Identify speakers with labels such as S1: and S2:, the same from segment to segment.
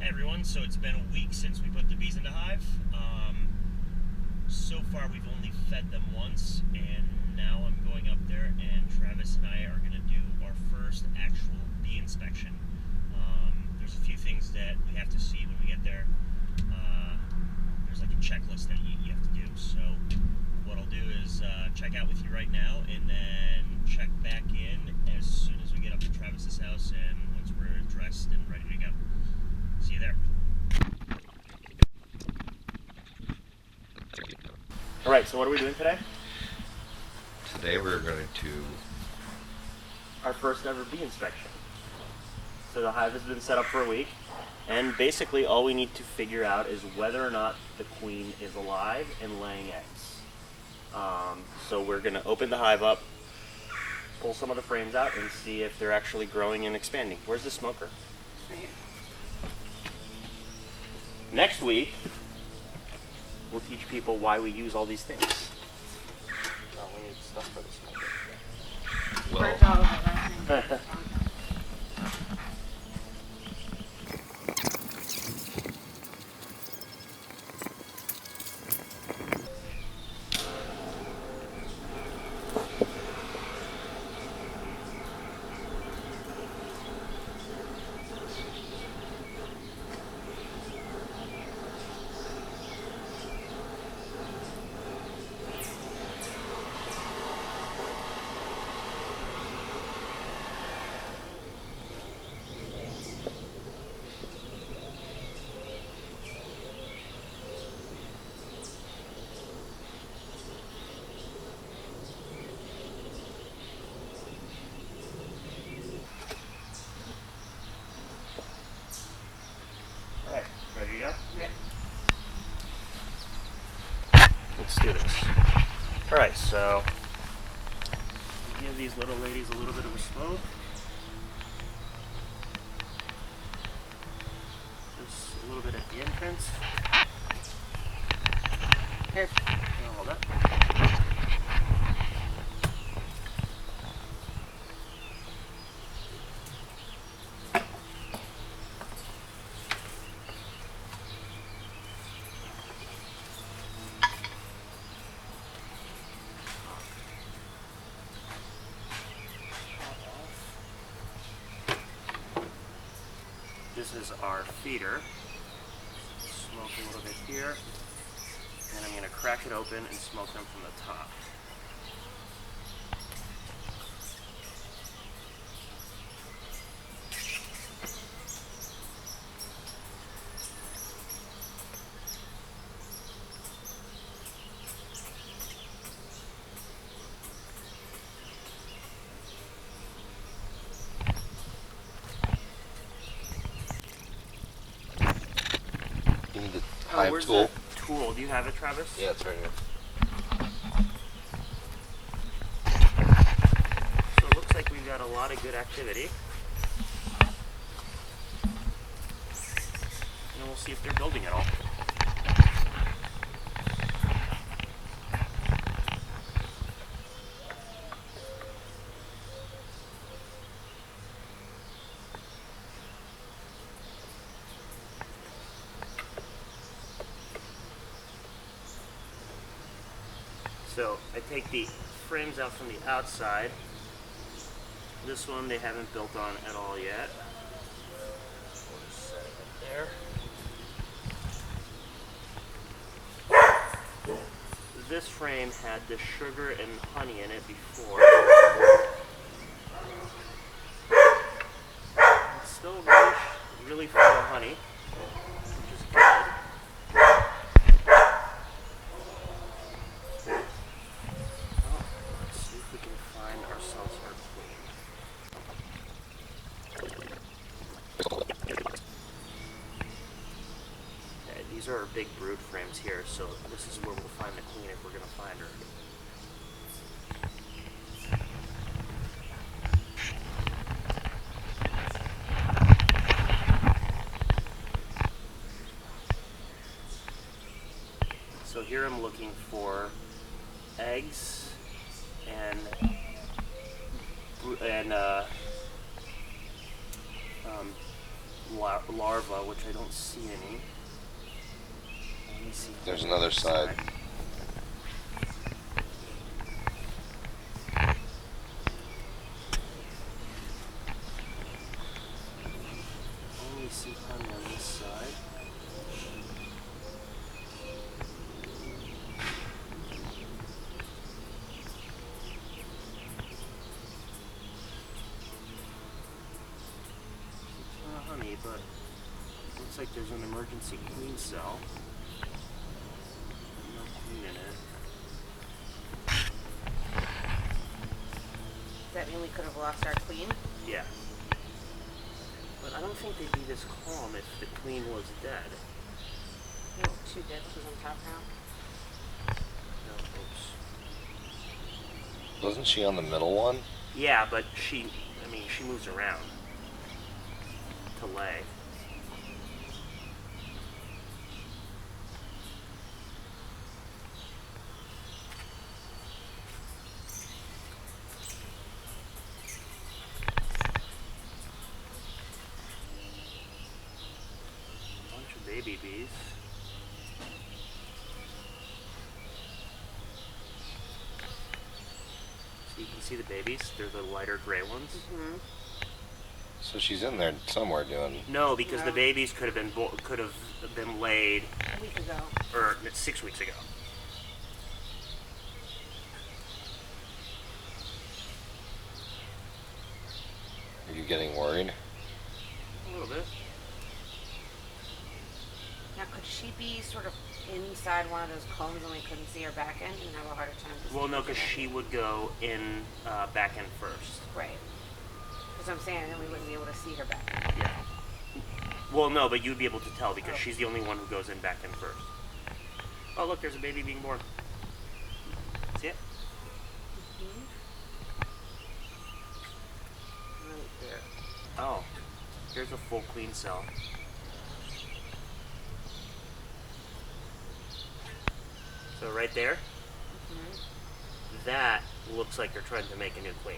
S1: everyone, so it's been a week since we put the bees into Hive. So far we've only fed them once, and now I'm going up there and Travis and I are going to do our first actual bee inspection. There's a few things that we have to see when we get there. There's like a checklist that you have to do, so what I'll do is check out with you right now and then check back in as soon as we get up to Travis's house and once we're dressed and ready to go. See you there. Alright, so what are we doing today?
S2: Today we're going to...
S1: Our first ever bee inspection. So the hive has been set up for a week, and basically all we need to figure out is whether or not the queen is alive and laying eggs. So we're going to open the hive up, pull some of the frames out, and see if they're actually growing and expanding. Where's the smoker? Next week, we'll teach people why we use all these things. Oh, we need stuff for the smoker.
S2: Well,
S1: Alright, ready to go?
S3: Yeah.
S1: Let's do this. Alright, so give these little ladies a little bit of a smoke. Just a little bit at the entrance. Here, hold up. This is our feeder. Smoke a little bit here, and I'm going to crack it open and smoke them from the top.
S2: you need the hive
S1: Where's
S2: tool.
S1: that tool? Do you have it, Travis?
S2: Yeah, it's right here.
S1: So it looks like we've got a lot of good activity. And we'll see if they're building at all. So I take the frames out from the outside. This one they haven't built on at all yet. We'll just set it right there. This frame had the sugar and honey in it before. It's still really full of honey, which is good. Let's see if we can find ourselves our queen. Okay, these are our big brood frames here, so this is where we'll find the queen if we're going to find her. So here I'm looking for eggs and larva, which I don't see any. Let me see.
S2: There's another side.
S1: Only see honey on this side. Honey, but looks like there's an emergency queen cell. No queen in it.
S3: Does that mean we could have lost our queen?
S1: Yeah. But I don't think they'd be this calm if the queen was dead.
S3: No, two dead. She's on top now.
S1: No, oops.
S2: Wasn't she on the middle one?
S1: Yeah, but she moves around to lay. Bunch of baby bees. So you can see the babies. They're the lighter gray ones.
S3: Mm-hmm.
S2: So she's in there somewhere doing.
S1: No, because the
S3: No.
S1: babies could have been laid,
S3: A week ago.
S1: or 6 weeks ago.
S2: Are you getting worried?
S1: A little bit.
S3: Now, could she be sort of inside one of those cones and we couldn't see her back end and have a harder time? to
S1: Well,
S3: see
S1: no,
S3: her
S1: because
S3: back
S1: she
S3: end?
S1: would go in back end first.
S3: Right. That's what I'm saying, and then we wouldn't be able to see her back end.
S1: Yeah. Well, no, but you'd be able to tell because she's the only one who goes in back end first. Oh, look, there's a baby being born. See it?
S3: Mm-hmm. Right there.
S1: Oh, here's a full queen cell. So right there,
S3: Mm-hmm.
S1: that looks like they're trying to make a new queen.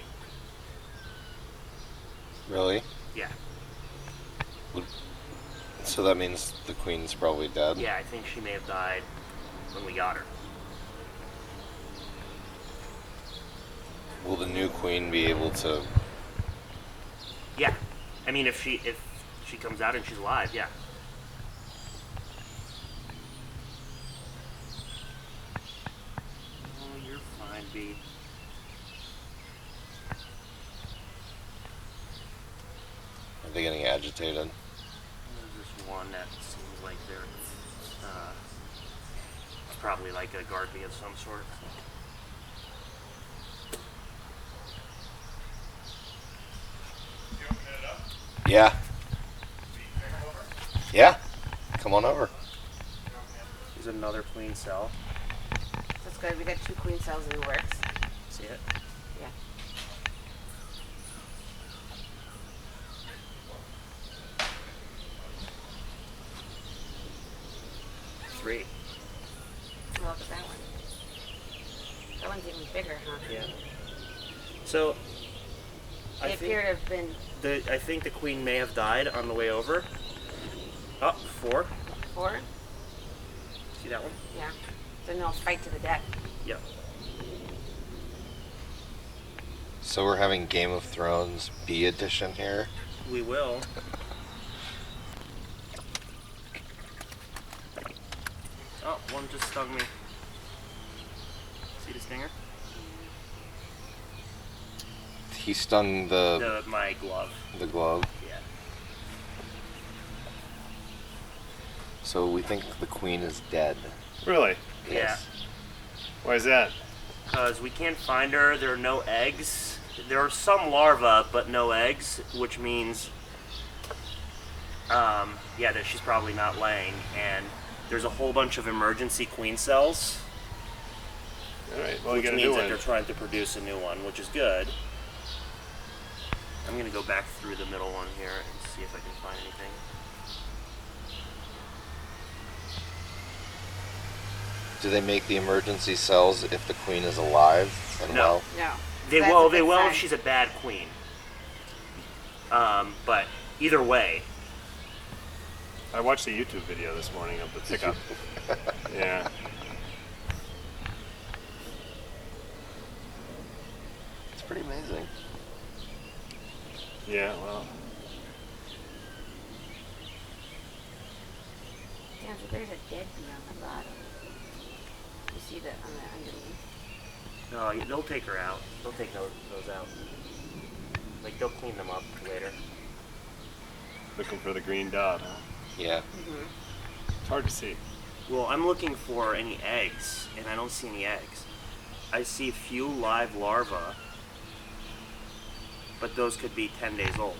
S2: Really?
S1: Yeah.
S2: So that means the queen's probably dead?
S1: Yeah, I think she may have died when we got her.
S2: Will the new queen be able to...
S1: Yeah. I mean, if she comes out and she's alive, yeah. Oh, you're fine, bee.
S2: Are they getting agitated?
S1: There's this one that seems like they're it's probably like a guard bee of some sort.
S2: Yeah. Yeah. Come on over.
S1: There's another queen cell.
S3: That's good. We got two queen cells in the works.
S1: See it?
S3: Yeah.
S1: Three.
S3: Oh, look at that one. That one's even bigger, huh?
S1: Yeah. So
S3: They appear to have been
S1: I think the queen may have died on the way over. Oh, 4.
S3: 4.
S1: See that one?
S3: Yeah. So no fight to the death.
S1: Yep.
S2: So we're having Game of Thrones B edition here.
S1: We will. Oh, one just stung me. See the stinger?
S2: He stung
S1: My glove.
S2: the glove.
S1: Yeah.
S2: So we think the queen is dead.
S4: Really?
S2: Yes.
S4: Why is that?
S1: Because we can't find her. There are no eggs. There are some larvae, but no eggs, which means, yeah, that she's probably not laying. And there's a whole bunch of emergency queen cells,
S4: All right. Well, you
S1: which
S4: got to
S1: means
S4: do
S1: that
S4: one.
S1: they're trying to produce a new one, which is good. I'm gonna go back through the middle one here and see if I can find anything.
S2: Do they make the emergency cells if the queen is alive and
S1: No.
S2: well?
S3: No.
S1: They
S3: That's
S1: will.
S3: a
S1: They
S3: good
S1: will
S3: sign.
S1: if she's a bad queen. But either way,
S4: I watched a YouTube video this morning of the pickup. Yeah.
S2: It's pretty amazing.
S4: Yeah, well,
S3: Damn, so there's a dead bee on the bottom. You see that on the underneath?
S1: No, they'll take her out. They'll take those out. Like, they'll clean them up later.
S4: looking for the green dot, huh?
S2: Yeah.
S3: Mm-hmm.
S4: It's hard to see.
S1: Well, I'm looking for any eggs, and I don't see any eggs. I see a few live larvae, but those could be 10 days old.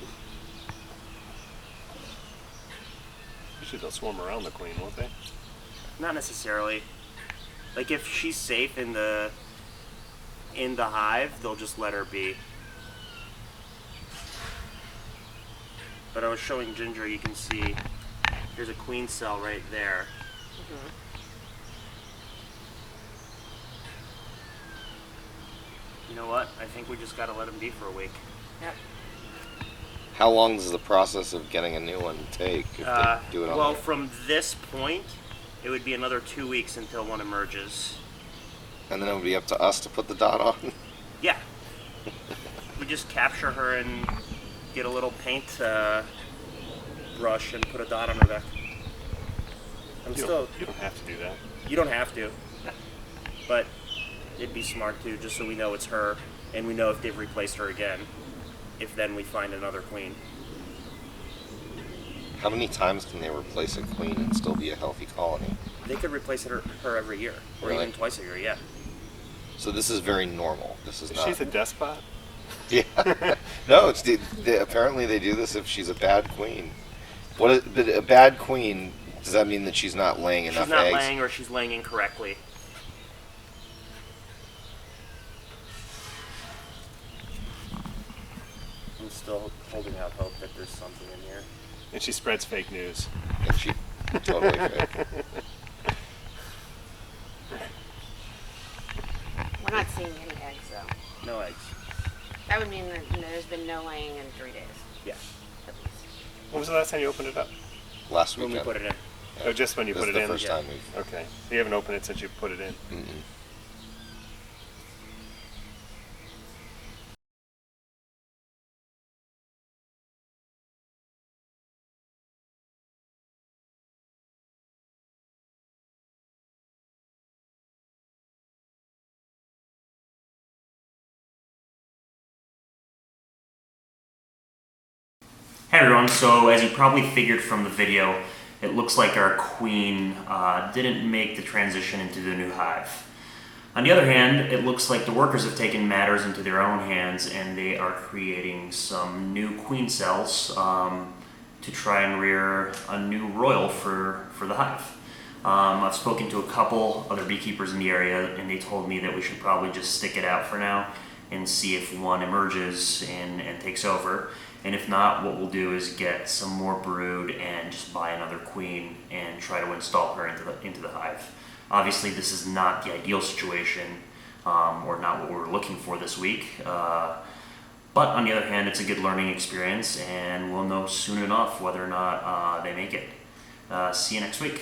S4: Usually they'll swarm around the queen, won't they?
S1: Not necessarily. Like, if she's safe in the hive, they'll just let her be. But I was showing Ginger, you can see there's a queen cell right there.
S3: Mm-hmm.
S1: You know what? I think we just gotta let them be for a week.
S3: Yep.
S2: How long does the process of getting a new one take if they do it on
S1: Well,
S2: their-
S1: from this point, it would be another 2 weeks until one emerges.
S2: And then it would be up to us to put the dot on?
S1: Yeah. We just capture her and get a little paint brush and put a dot on her back.
S4: You don't have to do that.
S1: You don't have to, but it'd be smart to, just so we know it's her, and we know if they've replaced her again, if then we find another queen.
S2: How many times can they replace a queen and still be a healthy colony?
S1: They could replace her every year, or
S2: Really?
S1: even twice a year, yeah.
S2: So this is very normal. This is not.
S4: She's a despot.
S2: Yeah. No, it's apparently they do this if she's a bad queen. But a bad queen, does that mean that she's not laying enough
S1: She's not
S2: eggs?
S1: laying, or she's laying incorrectly. I'm still holding out hope that there's something in here.
S4: And she spreads fake news.
S2: And she totally fake.
S3: We're not seeing any eggs though.
S1: No eggs.
S3: That would mean that there's been no laying in 3 days,
S1: Yeah.
S3: at least.
S4: When was the last time you opened it up?
S2: Last
S1: When
S2: weekend.
S1: we put it in.
S4: Oh, just when you
S2: This
S4: put
S2: is
S4: it
S2: the
S4: in?
S2: first
S1: Yeah.
S2: time we've.
S4: Okay. You haven't opened it since you put it in?
S2: Mm-mm.
S1: Hey everyone, so as you probably figured from the video, it looks like our queen didn't make the transition into the new hive. On the other hand, it looks like the workers have taken matters into their own hands and they are creating some new queen cells to try and rear a new royal for the hive. I've spoken to a couple other beekeepers in the area and they told me that we should probably just stick it out for now and see if one emerges and takes over. And if not, what we'll do is get some more brood and just buy another queen and try to install her into the hive. Obviously, this is not the ideal situation, or not what we were looking for this week. But on the other hand, it's a good learning experience, and we'll know soon enough whether or not they make it. See you next week.